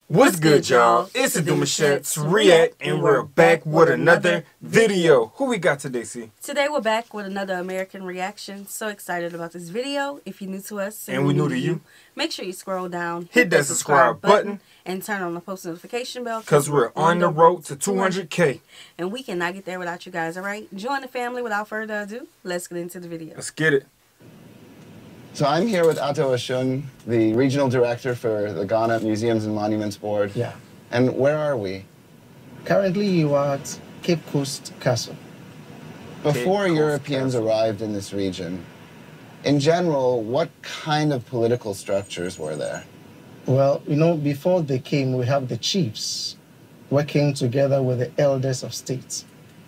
What's good, y'all? It's the Demouchets REACT, and we're back with another video. Who we got today, C? Today we're back with another American reaction. So excited about this video. If you're new to us and we're new to you, make sure you scroll down, hit that subscribe button, and turn on the post notification bell. Because we're on the road to 200K. And we cannot get there without you guys, alright? Join the family without further ado. Let's get into the video. Let's get it. So I'm here with Ato Oshun, the regional director for the Ghana Museums and Monuments Board. Yeah. And where are we? Currently you are at Cape Coast Castle. Before Europeans arrived in this region, in general, what kind of political structures were there? Well, you know, before they came, we have the chiefs working together with the elders of states.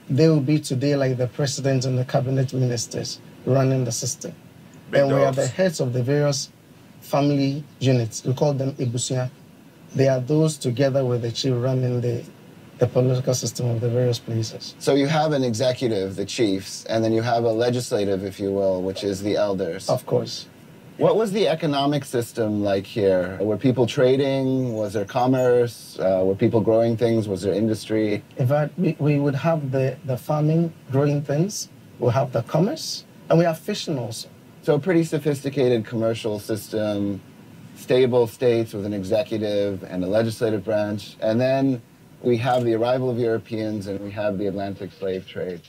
They will be today like the president and the cabinet ministers running the system. And we are the heads of the various family units. We call them Ebusia. They are those together with the chief running the political system of the various places. So you have an executive, the chiefs, and then you have a legislative, if you will, which is the elders. Of course. What was the economic system like here? Were people trading? Was there commerce? Were people growing things? Was there industry? In fact, we would have the farming, growing things. We'll have the commerce, and we have fishing also. So a pretty sophisticated commercial system, stable states with an executive and a legislative branch. And then we have the arrival of Europeans and we have the Atlantic slave trade.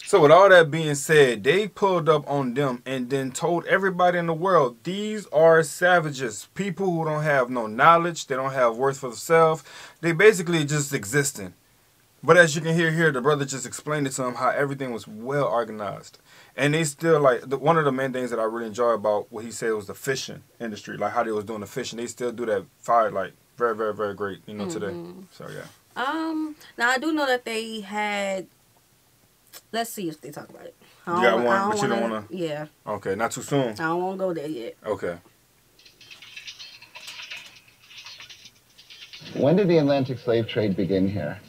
So with all that being said, they pulled up on them and then told everybody in the world, these are savages, people who don't have no knowledge, they don't have worth for themselves, they basically just existing. But as you can hear here, the brother just explained it to him how everything was well organized. And they still, like, one of the main things that I really enjoy about what he said was the fishing industry, like how they was doing the fishing. They still do that fire, like, very, very, very great, you know, today. So, yeah. Now I do know that they had, let's see if they talk about it. You got one, but you don't want to? Yeah. Okay, not too soon. I don't want to go there yet. Okay. When did the Atlantic slave trade begin here?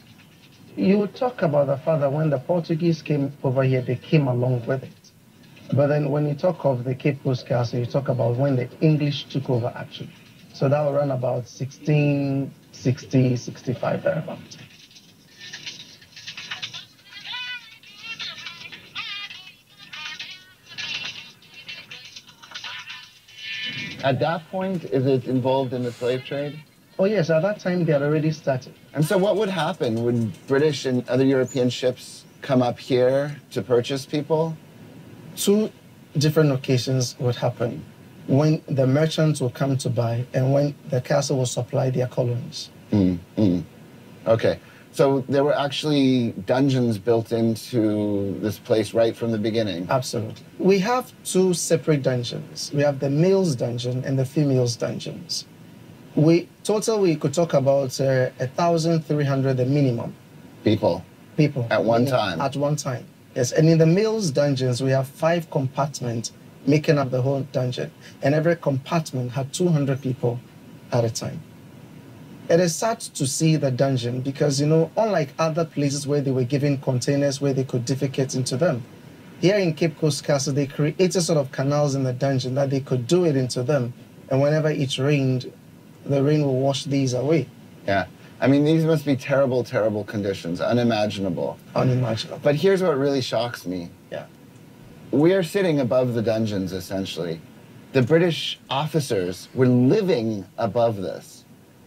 You talk about the fact that when the Portuguese came over here, they came along with it. But then when you talk of the Cape Coast Castle, you talk about when the English took over, actually. So that will run about 1660, 65, thereabout. At that point, is it involved in the slave trade? Oh yes, at that time they had already started. And so what would happen? Would British and other European ships come up here to purchase people? Two different occasions would happen. When the merchants will come to buy and when the castle will supply their colonies. Okay, so there were actually dungeons built into this place right from the beginning? Absolutely. We have two separate dungeons. We have the males dungeon and the females dungeons. We could talk about 1,300 the minimum. People? People. At one time? At one time, yes. And in the males dungeons, we have 5 compartments making up the whole dungeon. And every compartment had 200 people at a time. It is sad to see the dungeon because, you know, unlike other places where they were given containers where they could defecate into them, here in Cape Coast Castle, they created sort of canals in the dungeon that they could do it into them. And whenever it rained, the rain will wash these away. Yeah. I mean, these must be terrible, terrible conditions. Unimaginable. Unimaginable. But here's what really shocks me. Yeah. We are sitting above the dungeons, essentially. The British officers were living above this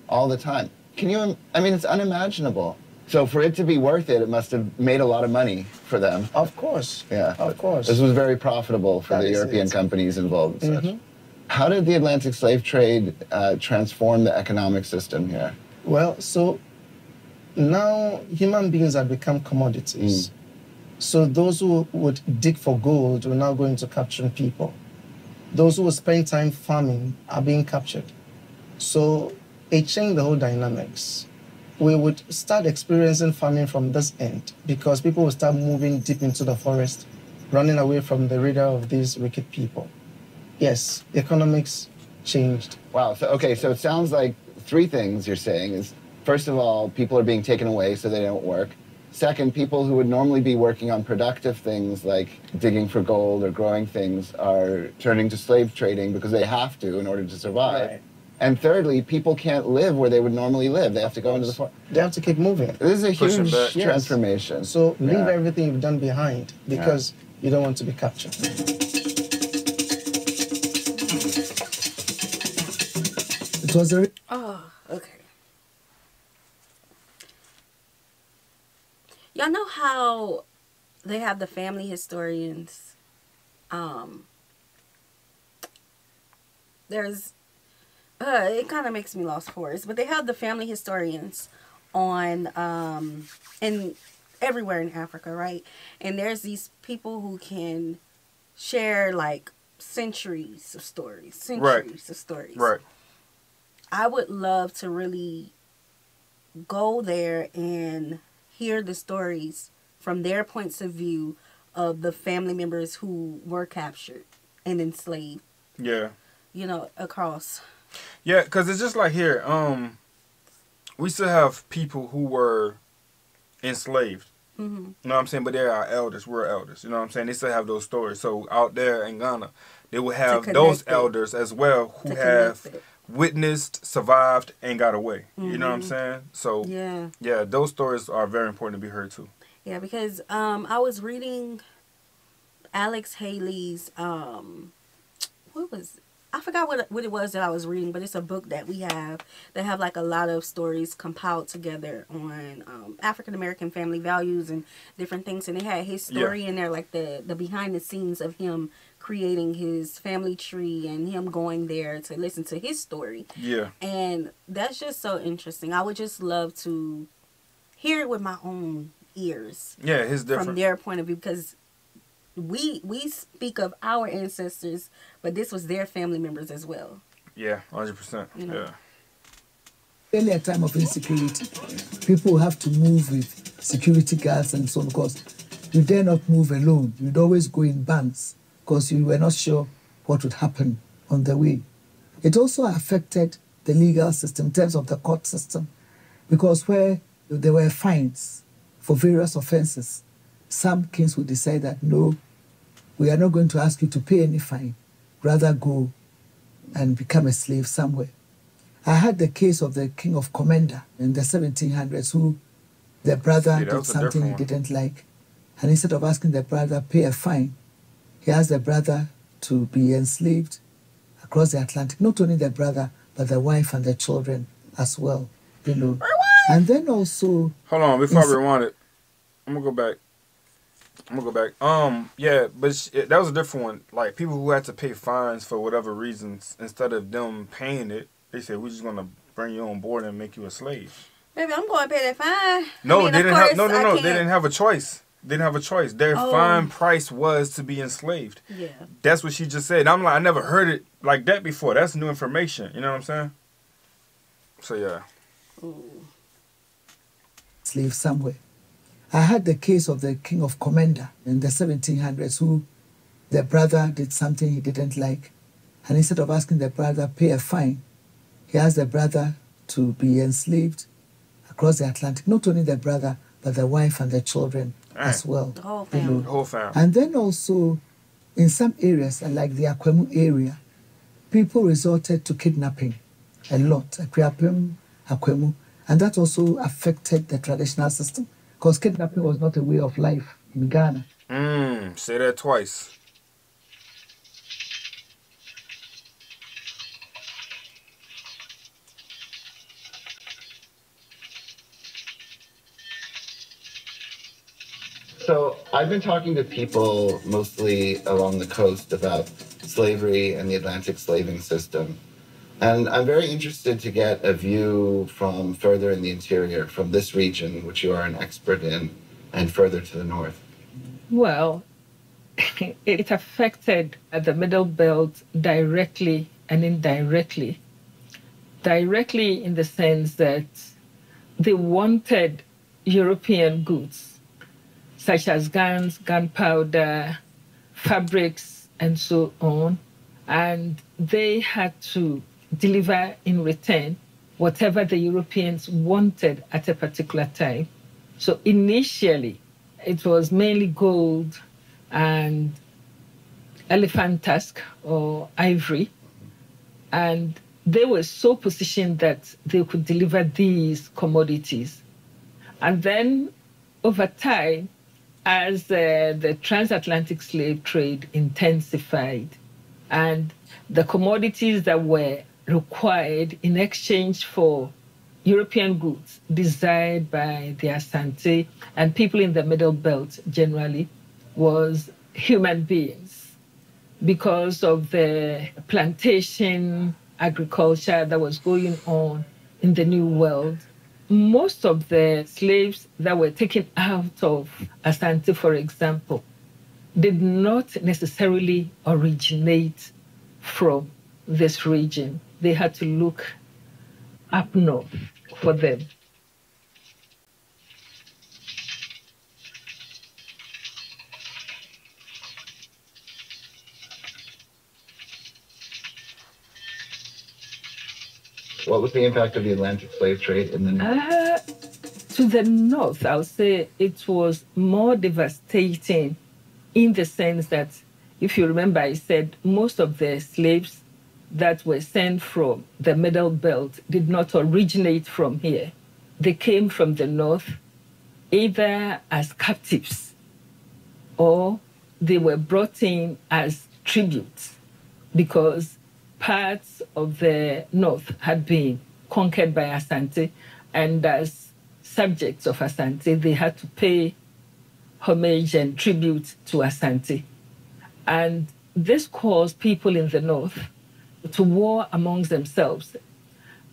all the time. Can you, I mean, it's unimaginable. So for it to be worth it, it must have made a lot of money for them. Of course. Yeah. Of course. This was very profitable for the European companies involved and such. How did the Atlantic slave trade transform the economic system here? Well, so now human beings have become commodities. So those who would dig for gold will now go into capturing people. Those who would spend time farming are being captured. So it changed the whole dynamics. We would start experiencing farming from this end because people will start moving deep into the forest, running away from the radar of these wicked people. Yes, the economics changed. Wow. So, okay, so it sounds like 3 things you're saying is, first of all, people are being taken away so they don't work. Second, people who would normally be working on productive things like digging for gold or growing things are turning to slave trading because they have to in order to survive. Right. And thirdly, people can't live where they would normally live. They have to go into the forest. They have to keep moving. This is a Pushing huge back. Yes. transformation. So leave Yeah. everything you've done behind because you don't want to be captured. It was a Oh, okay. Y'all know how they have the family historians? There's, it kind of makes me lost for words, but they have the family historians on, in everywhere in Africa, right? And there's these people who can share like centuries of stories, of stories. Right. I would love to really go there and hear the stories from their points of view of the family members who were captured and enslaved, Yeah. you know, across. Yeah, because it's just like here, we still have people who were enslaved. Mm-hmm. You know what I'm saying? But they're our elders. We're elders. You know what I'm saying? They still have those stories. So out there in Ghana, they will have those connect it. elders as well who To have connect it. witnessed, survived, and got away. You know what I'm saying? So Yeah. those stories are very important to be heard too. Yeah, because I was reading Alex Haley's I forgot what it was that I was reading, but it's a book that we have that have like a lot of stories compiled together on African American family values and different things, and they had his story in there, like the behind the scenes of him creating his family tree and him going there to listen to his story. Yeah. And that's just so interesting. I would just love to hear it with my own ears. Yeah, it's different. From their point of view, because we speak of our ancestors, but this was their family members as well. Yeah, 100%. You know. Yeah. Really a time of insecurity. People have to move with security guards and so on, because you dare not move alone. You'd always go in bands because you were not sure what would happen on the way. It also affected the legal system in terms of the court system, because where there were fines for various offenses, some kings would decide that no, we are not going to ask you to pay any fine, rather go and become a slave somewhere. I had the case of the king of Comenda in the 1700s, who the brother did something he didn't like, and instead of asking the brother pay a fine, he asked the brother to be enslaved across the Atlantic. Not only the brother, but the wife and the children as well, you know. And then also... Hold on, before I rewind it, I'm going to go back. Yeah, but that was a different one. Like, people who had to pay fines for whatever reasons, instead of them paying it, they said, we're just going to bring you on board and make you a slave. Baby, I'm going to pay that fine. No, I mean, they didn't have, no, I they didn't have a choice. They didn't have a choice. Their fine price was to be enslaved. Yeah. That's what she just said. I'm like, I never heard it like that before. That's new information. You know what I'm saying? So, yeah. Slave somewhere. I had the case of the king of Comenda in the 1700s, who the brother did something he didn't like, and instead of asking the brother pay a fine, he asked the brother to be enslaved across the Atlantic. Not only the brother, but the wife and the children as well. The whole you family. know. The whole family. And then also, in some areas, like the Akwemu area, people resorted to kidnapping a lot. Akwemu, and that also affected the traditional system, because kidnapping was not a way of life in Ghana. Say that twice. So I've been talking to people mostly along the coast about slavery and the Atlantic slaving system. And I'm very interested to get a view from further in the interior, from this region, which you are an expert in, and further to the north. Well, it affected the Middle Belt directly and indirectly. Directly in the sense that they wanted European goods, such as guns, gunpowder, fabrics, and so on. And they had to deliver in return whatever the Europeans wanted at a particular time. So initially, it was mainly gold and elephant tusk or ivory. And they were so positioned that they could deliver these commodities. And then over time, as the transatlantic slave trade intensified and the commodities that were required in exchange for European goods desired by the Asante and people in the Middle Belt generally was human beings because of the plantation agriculture that was going on in the New World. Most of the slaves that were taken out of Asante, for example, did not necessarily originate from this region. They had to look up north for them. What was the impact of the Atlantic slave trade in the north? To the north, I would say it was more devastating in the sense that, if you remember, I said most of the slaves that were sent from the Middle Belt did not originate from here. They came from the north either as captives or they were brought in as tributes because parts of the north had been conquered by Asante, and as subjects of Asante, they had to pay homage and tribute to Asante. And this caused people in the north to war amongst themselves.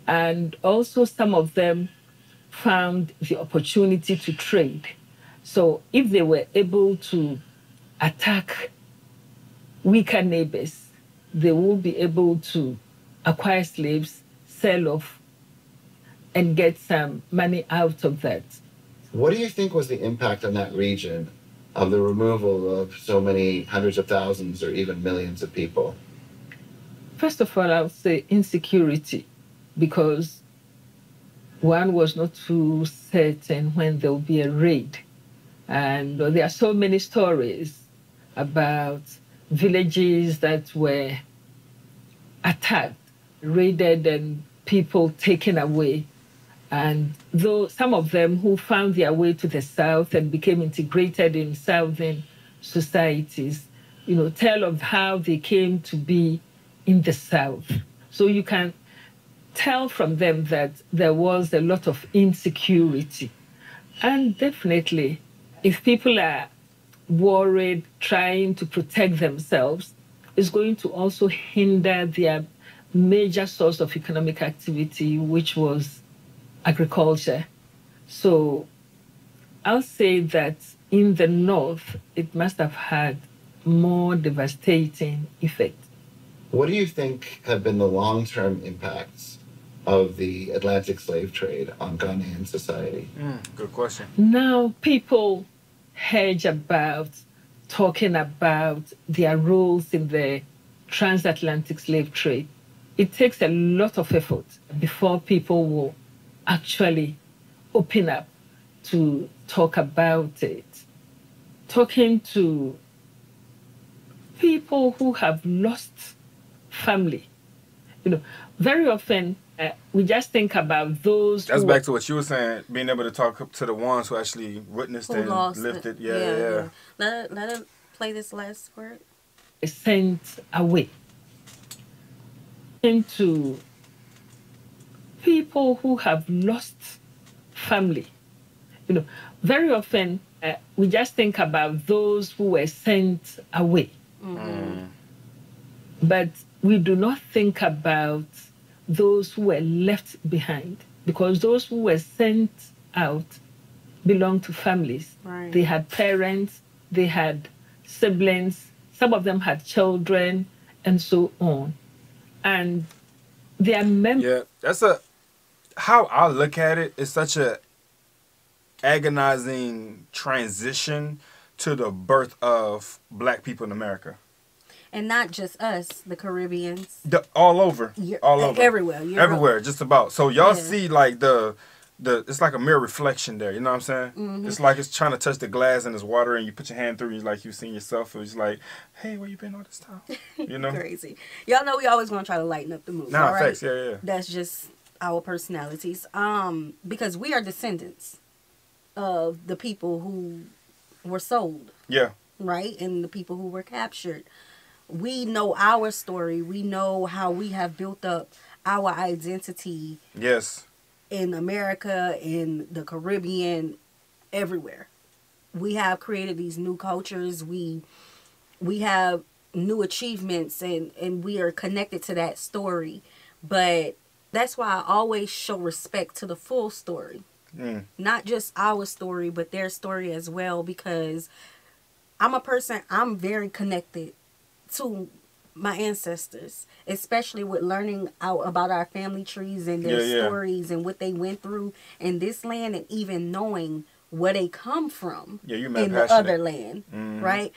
And also some of them found the opportunity to trade. So if they were able to attack weaker neighbors, they would be able to acquire slaves, sell off, and get some money out of that. What do you think was the impact on that region of the removal of so many hundreds of thousands or even millions of people? First of all, I would say insecurity, because one was not too certain when there will be a raid. And there are so many stories about villages that were attacked, raided, and people taken away. And though some of them who found their way to the south and became integrated in southern societies, tell of how they came to be in the south. So you can tell from them that there was a lot of insecurity. And definitely, if people are worried, trying to protect themselves, it's going to also hinder their major source of economic activity, which was agriculture. So I'll say that in the north, it must have had more devastating effect. What do you think have been the long-term impacts of the Atlantic slave trade on Ghanaian society? Good question. Now people hedge about talking about their roles in the transatlantic slave trade. It takes a lot of effort before people will actually open up to talk about it. Talking to people who have lost family. Very often we just think about those. That's back to what you were saying, being able to talk to the ones who actually witnessed and lived it. Yeah. Let her play this last word. Sent away. Into people who have lost family. Very often we just think about those who were sent away. Mm-hmm. But we do not think about those who were left behind, because those who were sent out belonged to families. Right. They had parents, they had siblings, some of them had children, and so on. And their members. Yeah, how I look at it, it's such a agonizing transition to the birth of black people in America. And not just us, the Caribbeans. All over. All over. Everywhere. Everywhere, just about. So y'all see like the it's like a mirror reflection there. You know what I'm saying? Mm-hmm. It's like it's trying to touch the glass and it's water, and you put your hand through, and you like you seen yourself. It's like, hey, where you been all this time? You know? Crazy. Y'all know we always gonna try to lighten up the mood. Nah, all right? facts. Yeah. That's just our personalities. Because we are descendants of the people who were sold. Yeah. Right? And the people who were captured. We know our story. We know how we have built up our identity. Yes. In America, in the Caribbean, everywhere. We have created these new cultures. We have new achievements, and we are connected to that story. But that's why I always show respect to the full story. Not just our story, but their story as well, because I'm very connected to my ancestors, especially with learning out about our family trees and their stories and what they went through in this land, and even knowing where they come from in the other land, right?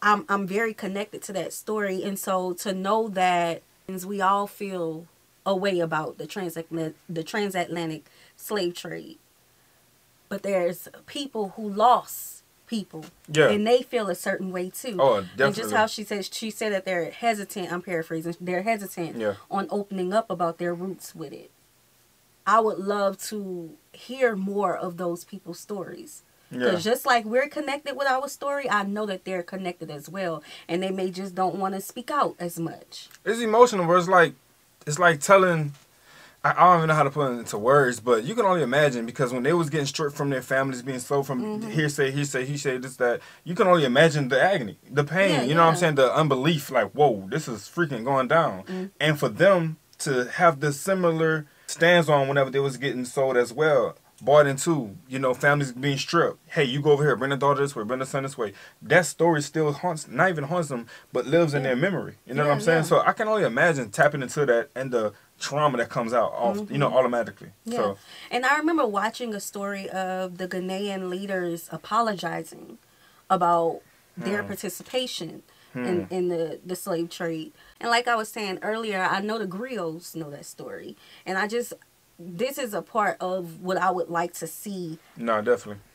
I'm very connected to that story, and so to know that we all feel a way about the transatlantic slave trade, but there's people who lost people, and they feel a certain way too. Oh, definitely. And just how she said that they're hesitant, I'm paraphrasing, they're hesitant on opening up about their roots with it. I would love to hear more of those people's stories, because just like we're connected with our story, I know that they're connected as well, and they may just don't want to speak out as much. It's emotional, but it's like telling, I don't even know how to put it into words, but you can only imagine, because when they was getting stripped from their families, being sold from hearsay, this, that, you can only imagine the agony, the pain, you know what I'm saying, the unbelief, like, whoa, this is freaking going down. And for them to have the similar stands on whenever they was getting sold as well, bought into, you know, families being stripped. Hey, you go over here, bring the daughter this way, bring the son this way. That story still haunts, not even haunts them, but lives in their memory. You know what I'm saying? So I can only imagine tapping into that and the trauma that comes out, you know, automatically. So. And I remember watching a story of the Ghanaian leaders apologizing about their participation in the slave trade. And like I was saying earlier, I know the griots know that story. And this is a part of what I would like to see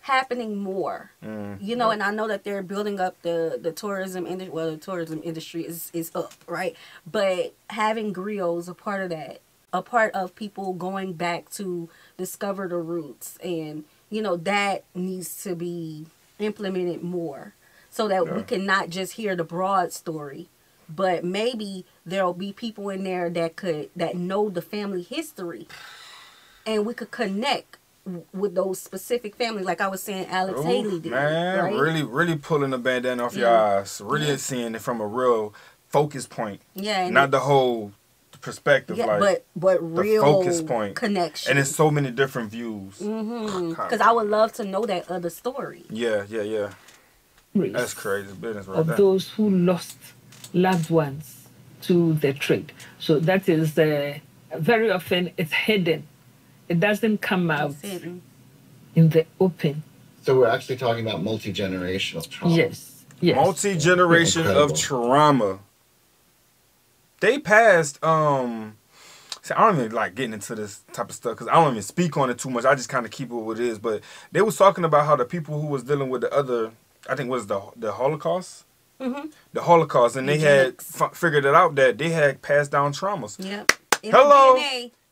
happening more. You know, and I know that they're building up the tourism industry. Well, the tourism industry is up, right? But having griots a part of that, a part of people going back to discover the roots, and, you know, that needs to be implemented more, so that we can not just hear the broad story, but maybe there'll be people in there that know the family history, and we could connect with those specific families, like I was saying Alex Haley did. Man, right? really pulling the bandana off your eyes. Really seeing it from a real focus point. Yeah. Not the whole perspective, like but real focus point. Connection. And it's so many different views. Because I would love to know that other story. Yeah. That's crazy business right there. Of those who lost loved ones to the trade. So that is very often it's hidden. It doesn't come out in the open. So we're actually talking about multi-generational trauma. Yes. Multi-generation of trauma. They passed, see, I don't even like getting into this type of stuff because I don't even speak on it too much. I just kind of keep it what it is. But they was talking about how the people who was dealing with the other, I think was the Holocaust? The Holocaust. And they had figured it out that they had passed down traumas. Yep.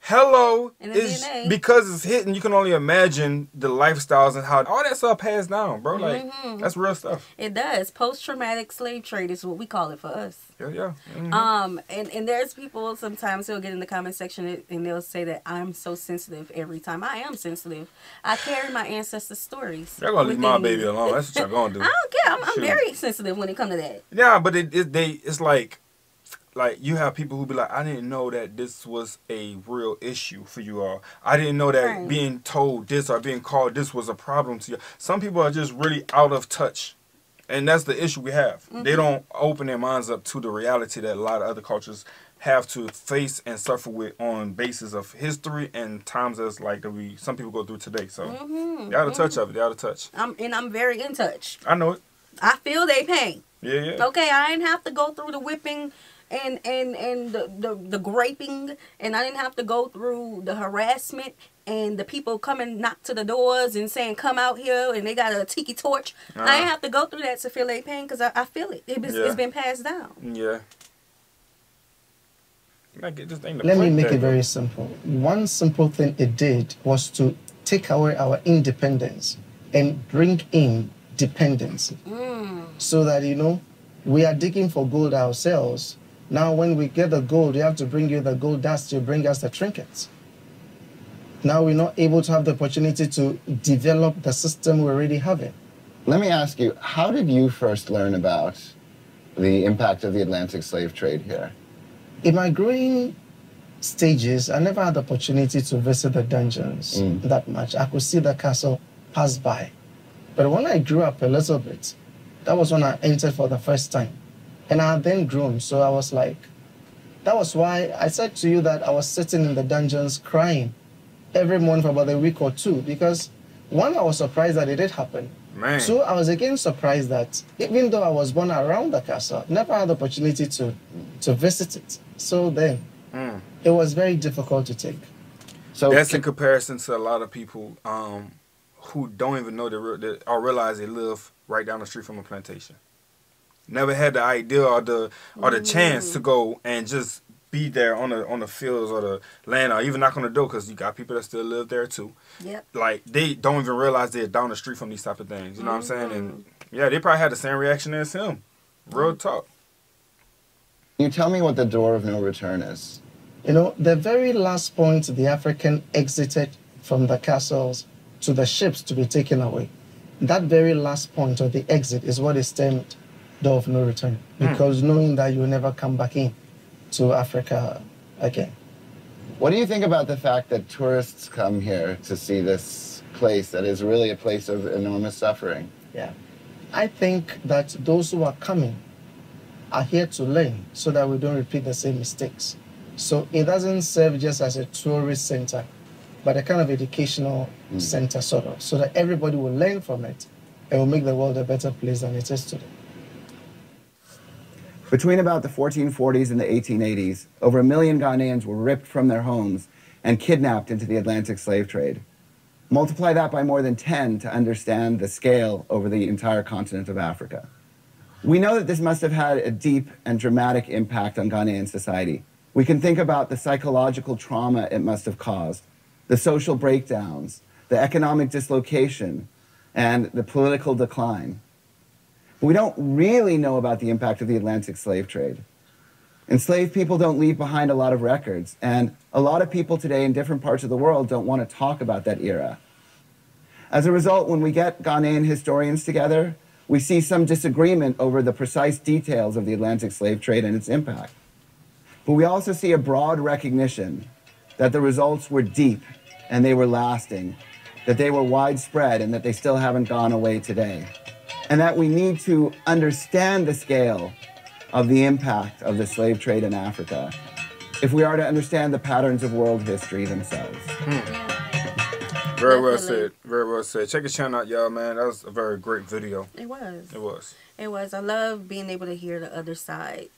Hello, it's because it's hitting. You can only imagine the lifestyles and how all that stuff passed down, bro. Like that's real stuff. It does. Post-traumatic slave trade is what we call it for us. Yeah. And there's people sometimes who'll get in the comment section and they'll say that I'm so sensitive every time. I am sensitive. I carry my ancestors' stories. Y'all gonna leave my baby alone. That's what y'all gonna do. I don't care. I'm very sensitive when it comes to that. Yeah, but it's like you have people who be like, I didn't know that this was a real issue for you all. I didn't know that being told this or being called this was a problem to you. Some people are just really out of touch. And that's the issue we have. They don't open their minds up to the reality that a lot of other cultures have to face and suffer with on basis of history and times as like that some people go through today. So they're out of touch of it. They're out of touch. I'm very in touch. I know it. I feel their pain. Yeah. Okay, I ain't have to go through the whipping and the graping, and I didn't have to go through the harassment and the people coming knock to the doors and saying come out here, and they got a tiki torch. I didn't have to go through that to feel their pain, because I feel it. It's been passed down. Yeah. Get this thing to Let me print make that, it very though. simple. One simple thing it did was to take away our independence and bring in dependency. So that, you know, we are digging for gold ourselves. Now when we get the gold, you have to bring you the gold dust to bring us the trinkets. Now we're not able to have the opportunity to develop the system we already have it. Let me ask you, how did you first learn about the impact of the Atlantic slave trade here? In my growing stages, I never had the opportunity to visit the dungeons that much. I could see the castle pass by. But when I grew up a little bit, that was when I entered for the first time. And I had then grown, so I was like, that was why I said to you that I was sitting in the dungeons crying every morning for about a week or two, because one, I was surprised that it did happen. Man. Two, I was again surprised that even though I was born around the castle, I never had the opportunity to visit it. So then, it was very difficult to take. So That's in comparison to a lot of people who don't even know or realize they live right down the street from a plantation. Never had the idea or the chance to go and just be there on the fields or the land, or even knock on the door, because you got people that still live there too. Yep. Like, they don't even realize they're down the street from these type of things. You know what I'm saying? And yeah, they probably had the same reaction as him. Real talk. Can you tell me what the door of no return is? You know, the very last point the African exited from the castles to the ships to be taken away, that very last point of the exit is what is termed door of no return, because knowing that you will never come back in to Africa again. What do you think about the fact that tourists come here to see this place that is really a place of enormous suffering? Yeah. I think that those who are coming are here to learn so that we don't repeat the same mistakes. So it doesn't serve just as a tourist center, but a kind of educational center sort of, so that everybody will learn from it and will make the world a better place than it is today. Between about the 1440s and the 1880s, over 1 million Ghanaians were ripped from their homes and kidnapped into the Atlantic slave trade. Multiply that by more than 10 to understand the scale over the entire continent of Africa. We know that this must have had a deep and dramatic impact on Ghanaian society. We can think about the psychological trauma it must have caused, the social breakdowns, the economic dislocation, and the political decline. We don't really know about the impact of the Atlantic slave trade. Enslaved people don't leave behind a lot of records, and a lot of people today in different parts of the world don't want to talk about that era. As a result, when we get Ghanaian historians together, we see some disagreement over the precise details of the Atlantic slave trade and its impact. But we also see a broad recognition that the results were deep and they were lasting, that they were widespread and that they still haven't gone away today. And that we need to understand the scale of the impact of the slave trade in Africa if we are to understand the patterns of world history themselves. Very well said. Very well said. Check his channel out, y'all, man. That was a very great video. It was. It was. It was. I love being able to hear the other side.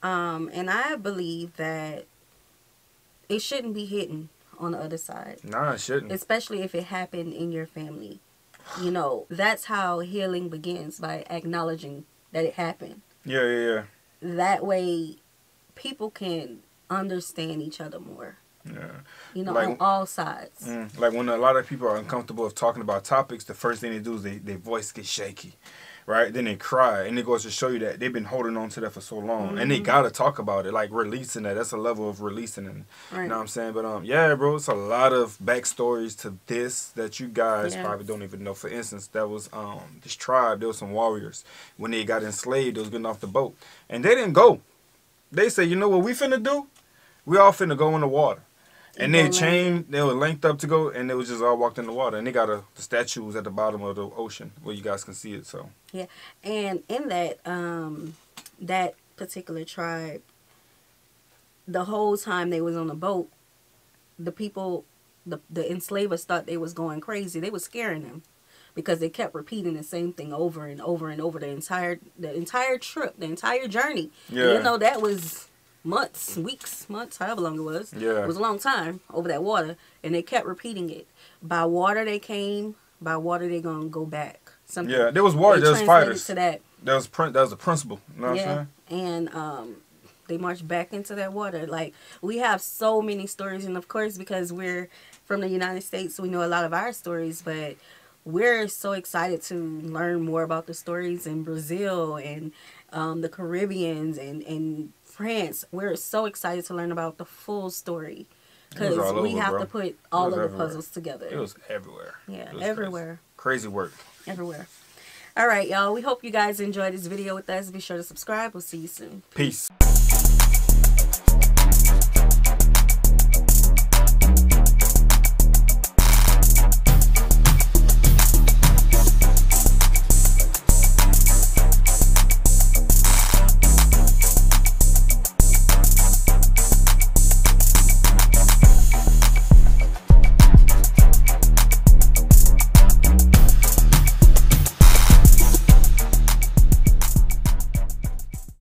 And I believe that it shouldn't be hidden on the other side. Nah, it shouldn't. Especially if it happened in your family. You know, that's how healing begins, by acknowledging that it happened. Yeah. That way, people can understand each other more. Yeah. You know, Like, on all sides. Like when a lot of people are uncomfortable with talking about topics, the first thing they do is their voice gets shaky. Right? Then they cry. And it goes to show you that they've been holding on to that for so long. And they got to talk about it. Like releasing that. That's a level of releasing. And, Right. You know what I'm saying? But yeah, bro, it's a lot of backstories to this that you guys probably don't even know. For instance, that was this tribe. There was some warriors. When they got enslaved, they was getting off the boat. And they didn't go. They said, you know what we finna do? We all finna go in the water. And they chained, they were linked up to go, and they was just all walked in the water. And they got the statues at the bottom of the ocean where you guys can see it. So Yeah. And in that, that particular tribe, the whole time they was on the boat, the people, the enslavers thought they was going crazy. They was scaring them because they kept repeating the same thing over and over and over the entire trip, the entire journey. Yeah. You know, that was months, weeks, months, however long it was. Yeah. It was a long time over that water. And they kept repeating it. By water they came, by water they gonna go back. Something. Yeah, there was water, there was fighters. To that. That was a principle. You know what I'm saying? And they marched back into that water. Like, we have so many stories, and of course, because we're from the United States, we know a lot of our stories, but we're so excited to learn more about the stories in Brazil and the Caribbeans and France. We're so excited to learn about the full story, because we have to put all of the puzzles together. It was everywhere. Yeah, everywhere. Crazy work. Everywhere. All right, y'all. We hope you guys enjoyed this video with us. Be sure to subscribe. We'll see you soon. Peace.